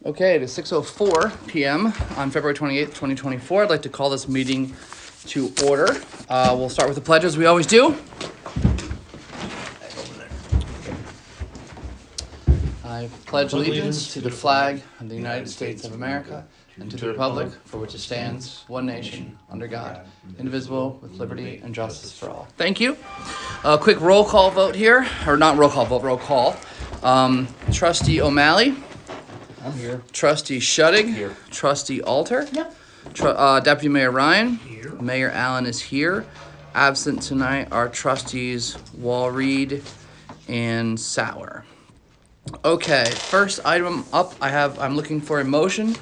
Okay, it is 6:04 p.m. on February 28th, 2024. I'd like to call this meeting to order. We'll start with the pledge as we always do. I pledge allegiance to the flag of the United States of America and to the republic for which it stands, one nation, under God, indivisible, with liberty and justice for all. Thank you. A quick roll call vote here, or not roll call vote, roll call. Trustee O'Malley. I'm here. Trustee Shuttig. Here. Trustee Alter. Yep. Deputy Mayor Ryan. Here. Mayor Allen is here. Absent tonight are trustees Walreed and Sauer. Okay, first item up, I'm looking for a motion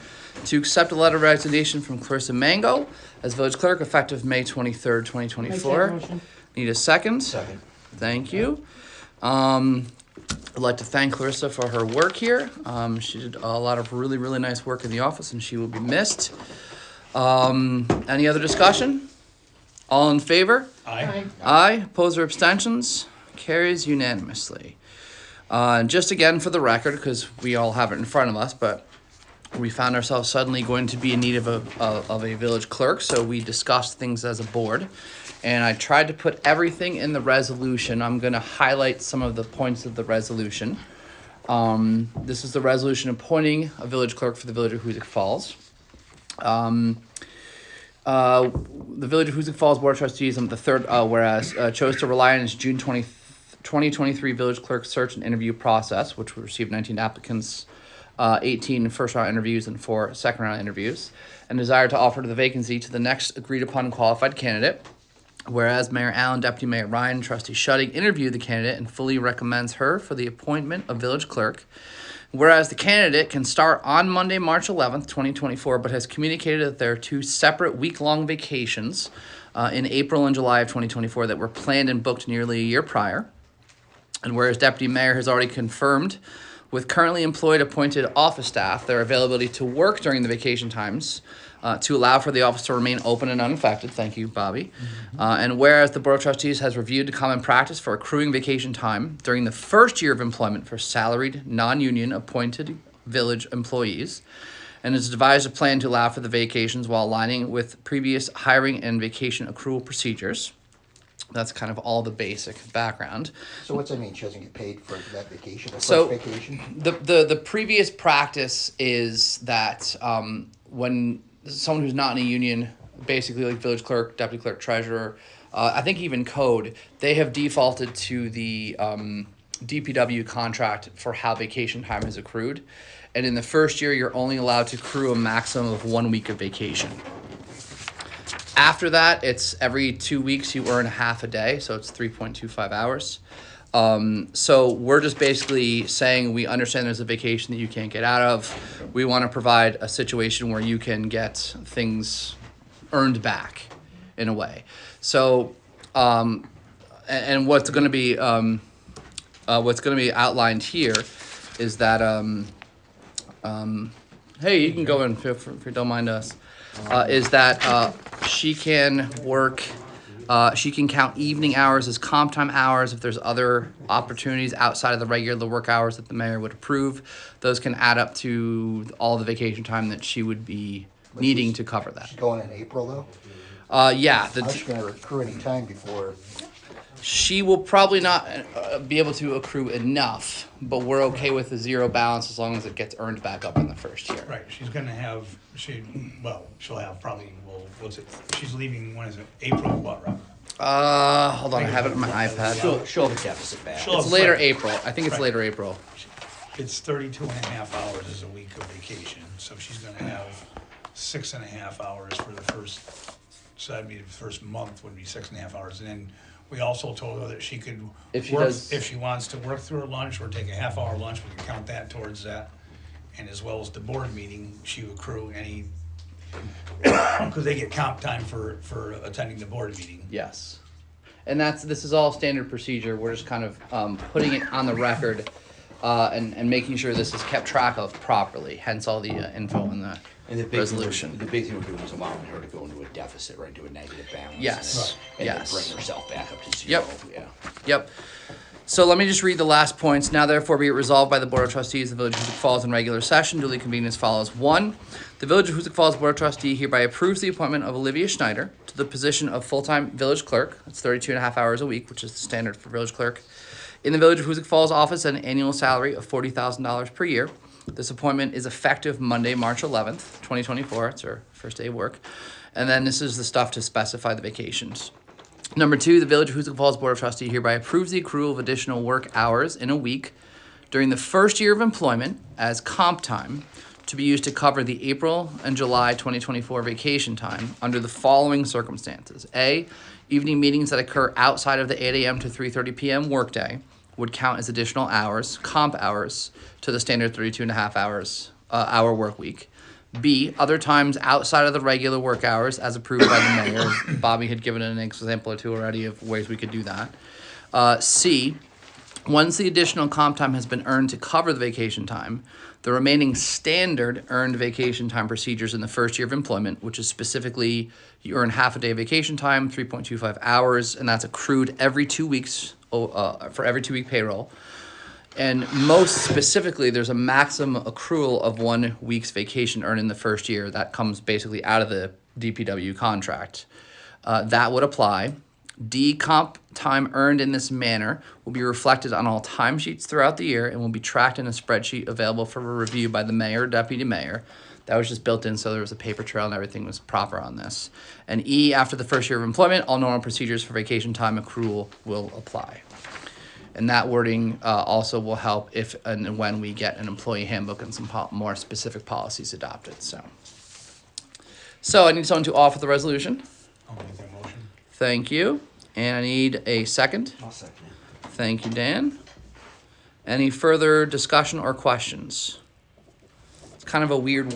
to accept a letter of resignation from Clarissa Mango as village clerk effective May 23rd, 2024. Need a second? Second. Thank you. I'd like to thank Clarissa for her work here. She did a lot of really, really nice work in the office, and she will be missed. Any other discussion? All in favor? Aye. Aye. Opposed or abstentions? Carries unanimously. Just again for the record, because we all have it in front of us, but we found ourselves suddenly going to be in need of a village clerk, so we discussed things as a board. And I tried to put everything in the resolution. I'm going to highlight some of the points of the resolution. This is the resolution appointing a village clerk for the village of Hoosick Falls. The village of Hoosick Falls Board of Trustees, the third, whereas chose to rely on its June 2023 village clerk search and interview process, which received 19 applicants, 18 first-round interviews, and 4 second-round interviews, and desired to offer the vacancy to the next agreed-upon qualified candidate. Whereas Mayor Allen, Deputy Mayor Ryan, and Trustee Shuttig interviewed the candidate and fully recommends her for the appointment of village clerk. Whereas the candidate can start on Monday, March 11th, 2024, but has communicated that there are 2 separate week-long vacations in April and July of 2024 that were planned and booked nearly a year prior. And whereas Deputy Mayor has already confirmed with currently employed appointed office staff their availability to work during the vacation times to allow for the office to remain open and unaffected. Thank you, Bobby. And whereas the Board of Trustees has reviewed the common practice for accruing vacation time during the first year of employment for salaried, non-union appointed village employees, and has devised a plan to allow for the vacations while aligning with previous hiring and vacation accrual procedures. That's kind of all the basic background. So what's that mean? She doesn't get paid for that vacation? So first vacation? The previous practice is that when someone who's not in a union, basically like village clerk, deputy clerk, treasurer, I think even code, they have defaulted to the DPW contract for how vacation time is accrued. And in the first year, you're only allowed to accrue a maximum of 1 week of vacation. After that, it's every 2 weeks you earn half a day, so it's 3.25 hours. So we're just basically saying we understand there's a vacation that you can't get out of. We want to provide a situation where you can get things earned back in a way. So, and what's going to be outlined here is that hey, you can go in if you don't mind us. Is that she can work. She can count evening hours as comp time hours if there's other opportunities outside of the regular work hours that the mayor would approve. Those can add up to all the vacation time that she would be needing to cover that. She's going in April, though? Yeah. How's she going to accrue any time before? She will probably not be able to accrue enough, but we're okay with the zero balance as long as it gets earned back up in the first year. Right, she's gonna have, she'll have probably, she's leaving, when is it, April what, Rob? Hold on, I have it on my iPad. She'll have a deficit back. It's later April. I think it's later April. It's 32 and a half hours is a week of vacation, so she's gonna have 6.5 hours for the first, so that'd be the first month would be 6.5 hours, and then we also told her that she could if she wants to work through her lunch or take a half-hour lunch, we can count that towards that. And as well as the board meeting, she would accrue any, because they get comp time for attending the board meeting. Yes. And this is all standard procedure. We're just kind of putting it on the record and making sure this is kept track of properly, hence all the info in the resolution. The big thing we're doing is allowing her to go into a deficit, right, into a negative balance. Yes. And yes. then bring herself back up to 0. Yep. Yeah. Yep. So let me just read the last points. Now, therefore, be it resolved by the Board of Trustees of the Village of Hoosick Falls in regular session, duly convened as follows. 1, the Village of Hoosick Falls Board of Trustees hereby approves the appointment of Olivia Schneider to the position of full-time village clerk. That's 32 and a half hours a week, which is the standard for village clerk. In the Village of Hoosick Falls office at an annual salary of $40,000 per year. This appointment is effective Monday, March 11th, 2024. It's her first day of work. And then this is the stuff to specify the vacations. Number 2, the Village of Hoosick Falls Board of Trustees hereby approves the accrual of additional work hours in a week during the first year of employment as comp time to be used to cover the April and July 2024 vacation time under the following circumstances. A, evening meetings that occur outside of the 8 a.m. to 3:30 p.m. workday would count as additional hours, comp hours, to the standard 32 and a half hour work week. B, other times outside of the regular work hours as approved by the mayor. Bobby had given an example or two already of ways we could do that. C, once the additional comp time has been earned to cover the vacation time, the remaining standard earned vacation time procedures in the first year of employment, which is specifically you earn half a day vacation time, 3.25 hours, and that's accrued every 2 weeks for every 2 week payroll. And most specifically, there's a maximum accrual of 1 week's vacation earned in the first year. That comes basically out of the DPW contract. That would apply. D, comp time earned in this manner will be reflected on all timesheets throughout the year and will be tracked in a spreadsheet available for review by the mayor or deputy mayor. That was just built in, so there was a paper trail and everything was proper on this. And E, after the first year of employment, all normal procedures for vacation time accrual will apply. And that wording also will help if and when we get an employee handbook and some more specific policies adopted. So I need someone to offer the resolution. I'll make that motion. Thank you. And I need a second. I'll second it. Thank you, Dan. Any further discussion or questions? It's kind of a weird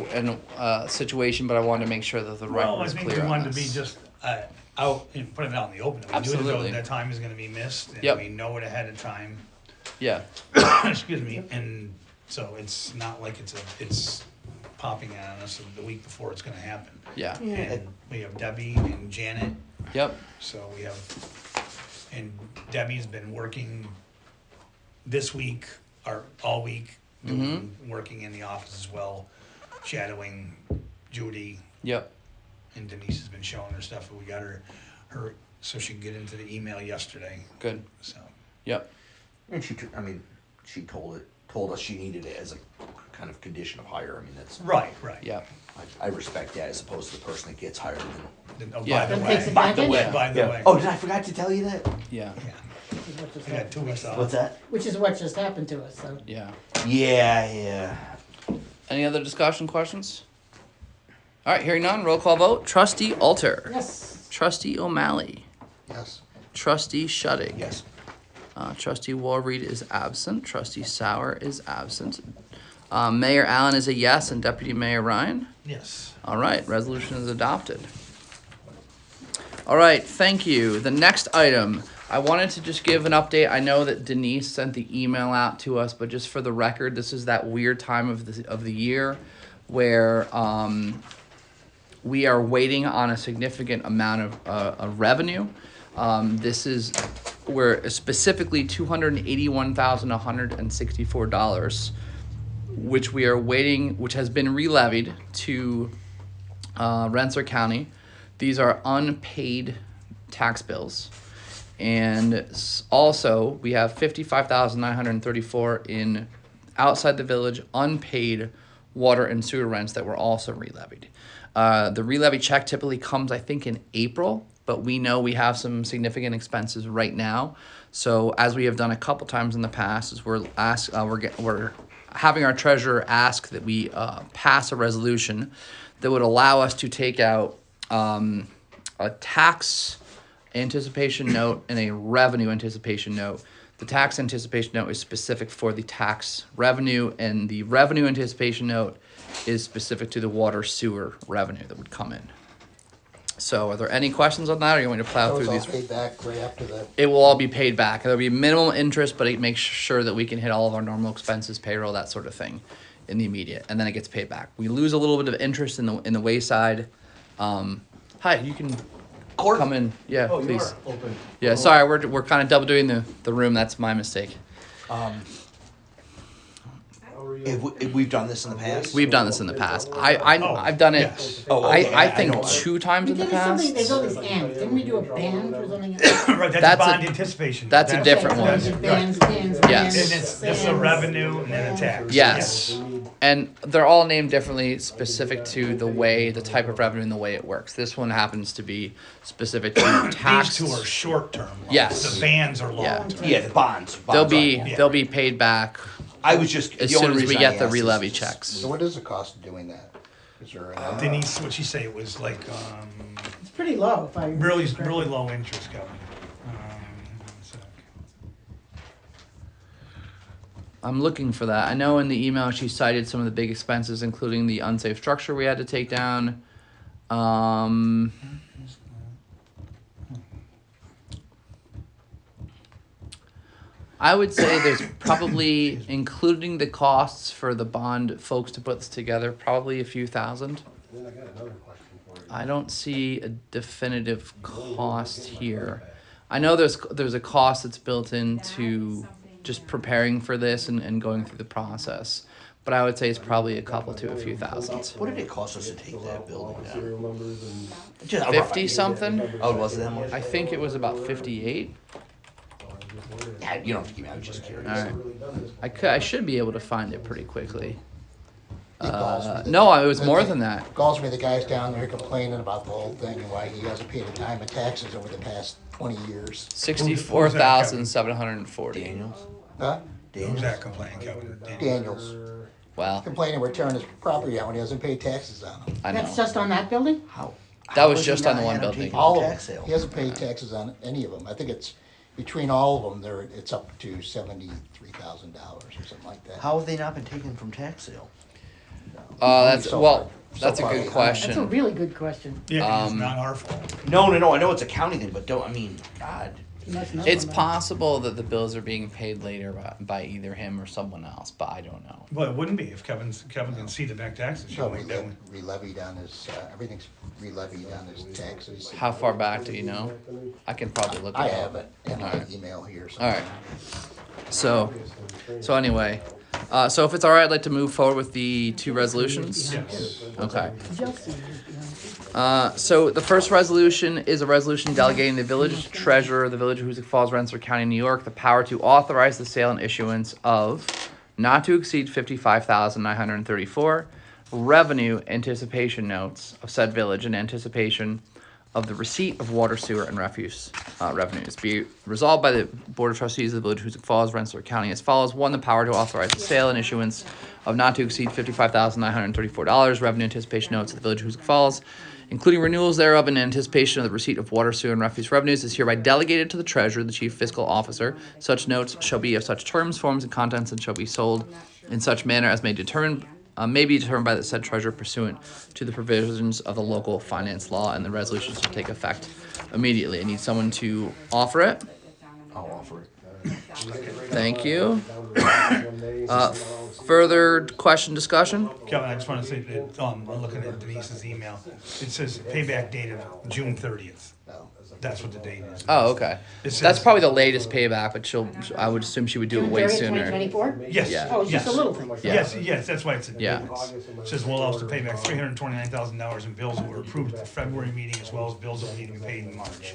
situation, but I wanted to make sure that the record Well, I was think clear we on wanted to be this. just out and put it out in the open. We knew Absolutely. that time is gonna be missed, and Yep. we know it ahead of time. Yeah. Excuse me, and so it's not like it's popping on us the week before it's gonna happen. Yeah. And we have Debbie and Janet, Yep. so we have, and Debbie's been working this week, or all week, working in the office as well, shadowing Judy, Yep. and Denise has been showing her stuff, but we got her so she could get into the email yesterday, Good. so. Yep. And she told us she needed it as a kind of condition of hire. I mean, that's, Right. Yep. I respect that as opposed to the person that gets hired. Oh, Yeah. by the Then way, takes by the advantage? way, by the way. Oh, did I forgot to tell you that? Yeah. Yeah, Which is what just I got happened 2 to weeks us. off. What's that? Which is what just happened to us, so. Yeah. Yeah. Any other discussion questions? All right, hearing none, roll call vote. Trustee Alter. Yes. Trustee O'Malley. Yes. Trustee Shuddig. Yes. Trustee Walreed is absent. Trustee Sauer is absent. Mayor Allen is a yes, and Deputy Mayor Ryan. Yes. All right, resolution is adopted. All right, thank you. The next item, I wanted to just give an update. I know that Denise sent the email out to us, but just for the record, this is that weird time of the year where we are waiting on a significant amount of revenue. This is where specifically $281,164, which we are waiting, which has been re-levied to Rensselaer County. These are unpaid tax bills. And also, we have $55,934 in outside the village unpaid water and sewer rents that were also re-levied. The re-levy check typically comes, I think, in April, but we know we have some significant expenses right now. So as we have done a couple times in the past, is we're having our treasurer ask that we pass a resolution that would allow us to take out a tax anticipation note and a revenue anticipation note. The tax anticipation note is specific for the tax revenue, and the revenue anticipation note is specific to the water sewer revenue that would come in. So are there any questions on that, or you want me to plow That was through all these? paid back right after the, It will all be paid back. There'll be minimal interest, but it makes sure that we can hit all of our normal expenses, payroll, that sort of thing in the immediate, and then it gets paid back. We lose a little bit of interest in the wayside. Hi, you can Court? come in. Yeah, Oh, you please. are open. Yeah, sorry, we're kind of double doing the room. That's my mistake. If we've done this in the past? We've done this in the past. Oh, I've done it. yes. Oh, okay. I I think know. 2 times We in the did it something, past. there's all these bands, didn't we do a band or something? Right, that's That's a a- bond anticipation. that's a different one. that's- Bands, right. bands, Yes. bands. And it's, this is a bands. revenue and then a tax. Yes. And they're all named differently, specific to the type of revenue and the way it works. This one happens to be specific to tax. These two are short-term loans. Yes. The bands are Yeah. long-term. Yeah, the bonds. They'll Bonds be are- Yeah. they'll be paid back I was just as the only soon as we reason get I the asked is- re-levy checks. So what is the cost of doing that? Is there an Denise, what'd she say? It was like, It's pretty low if I. really, remember really correctly. low interest, Kevin. So- I'm looking for that. I know in the email she cited some of the big expenses, including the unsafe structure we had to take down. I would say there's probably, including the costs for the bond folks to put this together, probably a few thousand. I don't see a definitive cost here. I know there's a cost that's built into just preparing for this and going through the process, but I would say it's probably a couple to a few thousand. What did it cost us to take that building down? Just 50 something? Oh, was it that much? I think it was about 58. Yeah, you don't have to give me. I was just curious. All right. I should be able to find it pretty quickly. He calls me. No, it was more than that. Calls me, the guy's down there complaining about the whole thing and why he hasn't paid a dime of taxes over the past 20 years. 64,740. Daniels? Huh? Who's Daniels? that complaining, Kevin? Daniels. Wow, Complaining we're tearing his property out when he hasn't paid taxes on it. I know. That's just on that building? How? That how was has he just on not the one had him building. taken All to of tax them. sale? He hasn't paid taxes on any of them. I think it's, between all of them, it's up to $73,000 or something like that. How have they not been taken from tax sale? That's So well. far- That's so a far good behind. That's a question. really good question. Yeah, it's not our fault. No. I know it's a county thing, but don't. I mean, God. Must know It's on that. possible that the bills are being paid later by either him or someone else, but I don't know. Well, it wouldn't be if Kevin can see the back taxes. She'll So make that one. re-levied on his, everything's re-levied on his taxes. How far back do you know? I can probably look it I up. have it in my Alright. email here. All right. So anyway, so if it's all right, I'd like to move forward with the 2 resolutions. Yes. Okay. Chelsea is behind. So the first resolution is a resolution delegating the village treasurer of the village of Hoosick Falls, Rensselaer County, New York, the power to authorize the sale and issuance of not to exceed 55,934 revenue anticipation notes of said village in anticipation of the receipt of water, sewer, and refuse revenues. Be resolved by the Board of Trustees of the Village of Hoosick Falls, Rensselaer County as follows. 1, the power to authorize the sale and issuance of not to exceed $55,934 revenue anticipation notes of the Village of Hoosick Falls, including renewals thereof in anticipation of the receipt of water, sewer, and refuse revenues, is hereby delegated to the treasurer, the chief fiscal officer. Such notes shall be of such terms, forms, and contents, and shall be sold in such manner as may be determined by the said treasurer pursuant to the provisions of the local finance law, and the resolution shall take effect immediately. I need someone to offer it. I'll offer it. Thank you. Further question, discussion? Kevin, I just want to say that, I'm looking at Denise's email. It says payback date of June 30th. No. That's what the date is. Oh, okay. It says- That's probably the latest payback, but I would assume she would do it way sooner. 2024? Yes. Yeah. Oh, it's just a yes. little thing. Yeah. Yes, that's why it's. Yeah. It says will allow us to pay back $329,000 in bills that were approved at the February meeting, as well as bills that will need to be paid in March.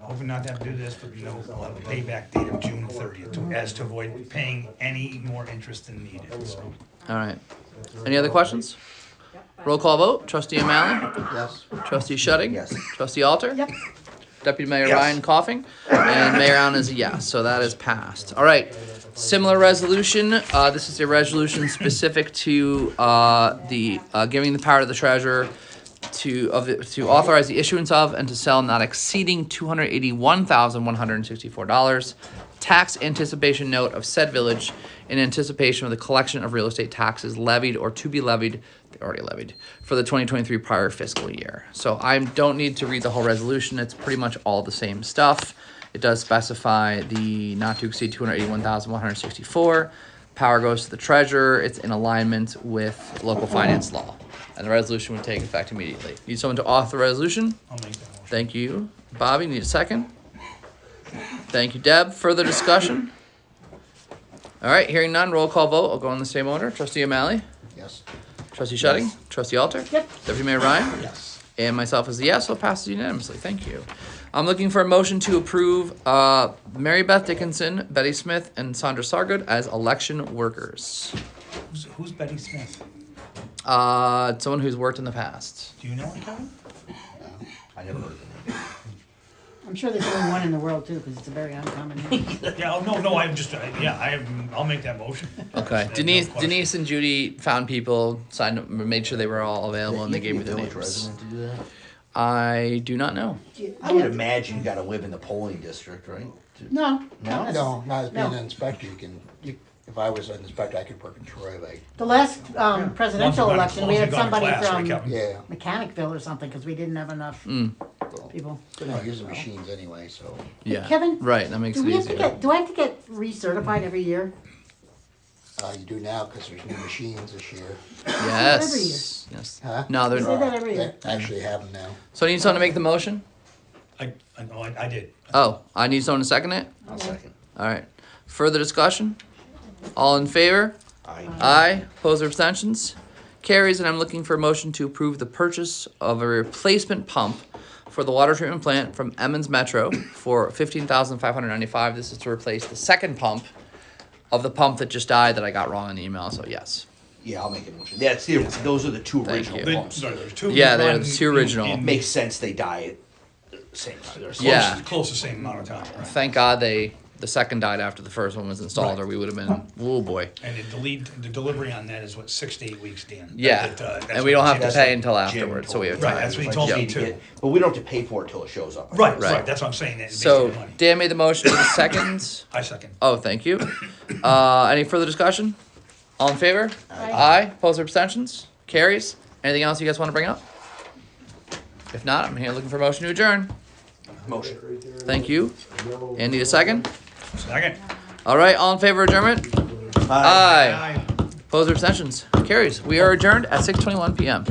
Hoping not to have to do this, but we'll have a payback date of June 30th, as to avoid paying any more interest than needed, so. All right. Any other questions? Roll call vote. Trustee O'Malley? Yes. Trustee Shudding? Yes. Trustee Alter? Yep. Deputy Mayor Yes. Ryan coughing? And Mayor Allen is a yes, so that is passed. All right. Similar resolution. This is a resolution specific to giving the power to the treasurer to authorize the issuance of and to sell not exceeding $281,164 tax anticipation note of said village in anticipation of the collection of real estate taxes levied or to be levied, already levied, for the 2023 prior fiscal year. So I don't need to read the whole resolution. It's pretty much all the same stuff. It does specify the not to exceed 281,164. Power goes to the treasurer. It's in alignment with local finance law. And the resolution would take effect immediately. Need someone to author the resolution? I'll make that motion. Thank you. Bobby, need a second? Thank you, Deb. Further discussion? All right, hearing none, roll call vote. I'll go in the same order. Trustee O'Malley, Yes. Trustee Shetting, Trustee Alter, Yep. Deputy Mayor Ryan, Yes. and myself as a yes, so it passes unanimously. Thank you. I'm looking for a motion to approve Mary Beth Dickinson, Betty Smith, and Sandra Sargood as election workers. Who's Betty Smith? Someone who's worked in the past. Do you know it, Kevin? I never heard of it. I'm sure there's only one in the world too, because it's a very uncommon name. Yeah, oh, no, I'm just, I'll make that motion. Okay. No Denise, question. Denise, and Judy found people, signed, made sure they were all available, and they gave me the village names. resident to do that? I do not know. I would imagine you gotta live in the polling district, right? No. No? No, not as being No. an inspector, if I was an inspector, I could work in Troy, like, The last Once presidential you've gone- election, we once had you've gone to somebody class, right, from Kevin? yeah. Mechanicville or something, because we didn't have enough people. They're not using machines anyway, so. Yeah. Kevin, Right, that makes Do it we have to easier. get, do I have to get recertified every year? You do now, because there's new machines this year. Yes. Yes. Huh? No, We say there's. that every year. They actually have them now. So I need someone to make the motion? I did. Oh, I need someone to second it? I'll second. All right. Further discussion? All in favor? Aye. Opposed or abstentions? Carries, and I'm looking for a motion to approve the purchase of a replacement pump for the water treatment plant from Emmons Metro for $15,595. This is to replace the second pump of the pump that just died that I got wrong in the email, so yes. Yeah, I'll make a motion. That's the, those are the two Thank original you. pumps. Sorry, there's two. Yeah, they're run the two original. in Makes sense they die at the same time. They're Yeah. Close to the same amount of time, right? Thank God the second died after the first one was installed, Right. or we would have been, oh boy. And the delivery on that is what, 6 to 8 weeks, Dan? Yeah, That's and we don't what have to Jim- That's pay what until Jim afterwards, so we have told me. time. Right, that's what he Like, told just me need to too. get- But we don't have to pay for it till it shows up. Right, Right. right, that's what I'm saying. It's So basically money. Dan made the motion, the second. I second. Oh, thank you. Any further discussion? All in favor? Aye. Opposed or abstentions? Carries. Anything else you guys want to bring up? If not, I'm here looking for a motion to adjourn. Motion. Thank you. And need a second? Second. All right, all in favor of adjournment? Aye. Opposed or abstentions? Carries. We are adjourned at 6:21 p.m.